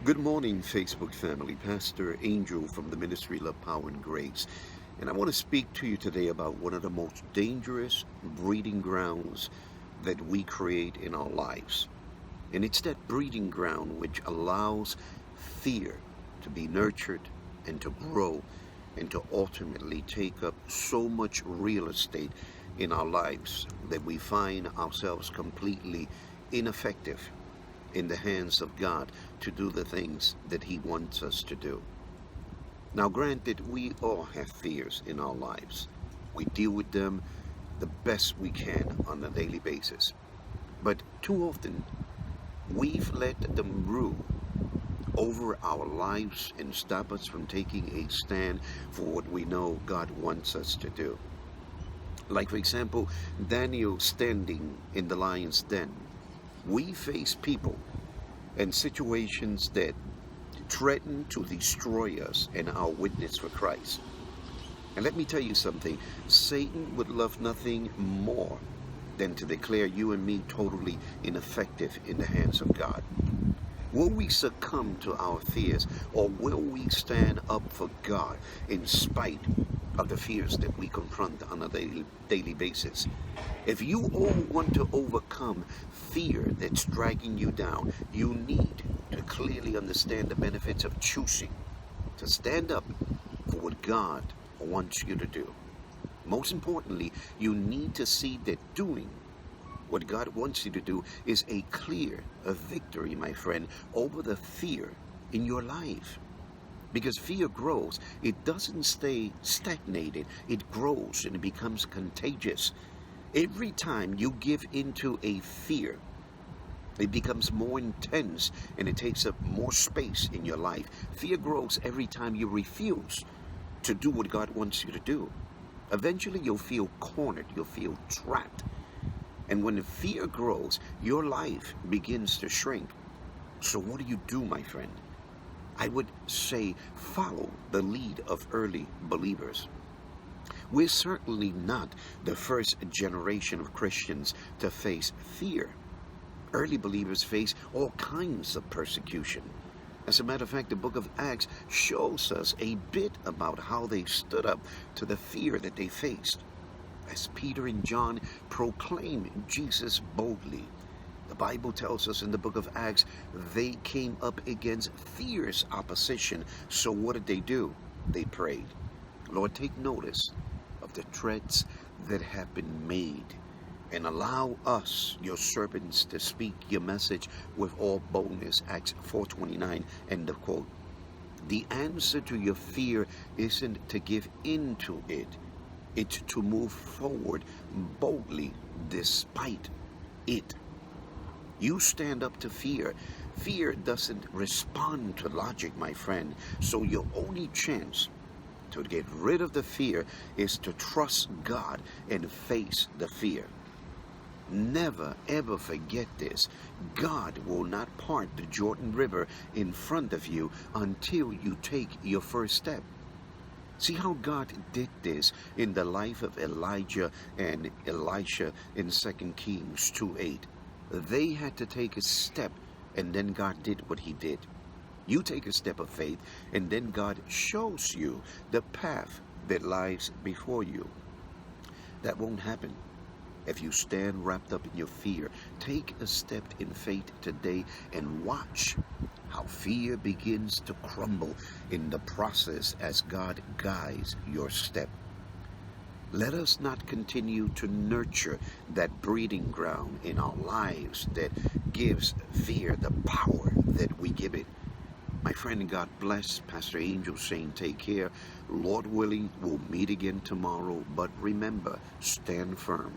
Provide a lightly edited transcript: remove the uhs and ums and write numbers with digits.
Good morning, Facebook family. Pastor Angel from the Ministry Love, Power, and Grace. And I want to speak to you today about one of the most dangerous breeding grounds that we create in our lives. And it's that breeding ground which allows fear to be nurtured and to grow and to ultimately take up so much real estate in our lives that we find ourselves completely ineffective in the hands of God to do the things that He wants us to do. Now, granted, we all have fears in our lives. We deal with them the best we can on a daily basis. But too often, we've let them rule over our lives and stop us from taking a stand for what we know God wants us to do. Like, for example, Daniel standing in the lion's den. We face people and situations that threaten to destroy us and our witness for Christ. And let me tell you something, Satan would love nothing more than to declare you and me totally ineffective in the hands of God. Will we succumb to our fears, or will we stand up for God in spite of the fears that we confront on a daily basis? If you all want to overcome fear that's dragging you down, you need to clearly understand the benefits of choosing to stand up for what God wants you to do. Most importantly, you need to see that doing what God wants you to do is a victory, my friend, over the fear in your life. Because fear grows, it doesn't stay stagnated, it grows and it becomes contagious. Every time you give into a fear, it becomes more intense and it takes up more space in your life. Fear grows every time you refuse to do what God wants you to do. Eventually you'll feel cornered, you'll feel trapped. And when the fear grows, your life begins to shrink. So what do, my friend? I would say follow the lead of early believers. We're certainly not the first generation of Christians to face fear. Early believers face all kinds of persecution. As a matter of fact, the book of Acts shows us a bit about how they stood up to the fear that they faced. As Peter and John proclaimed Jesus boldly, the Bible tells us in the book of Acts, they came up against fierce opposition. So what did they do? They prayed. Lord, take notice of the threats that have been made, and allow us, your servants, to speak your message with all boldness. Acts 4:29, end of quote. The answer to your fear isn't to give in to it. It's to move forward boldly despite it. You stand up to fear. Fear doesn't respond to logic, my friend. So your only chance to get rid of the fear is to trust God and face the fear. Never ever forget this. God will not part the Jordan River in front of you until you take your first step. See how God did this in the life of Elijah and Elisha in 2 Kings 2:8. They had to take a step, and then God did what He did. You take a step of faith, and then God shows you the path that lies before you. That won't happen if you stand wrapped up in your fear. Take a step in faith today and watch how fear begins to crumble in the process as God guides your step. Let us not continue to nurture that breeding ground in our lives that gives fear the power that we give it. My friend, God bless. Pastor Angel saying take care. Lord willing, we'll meet again tomorrow. But remember, stand firm.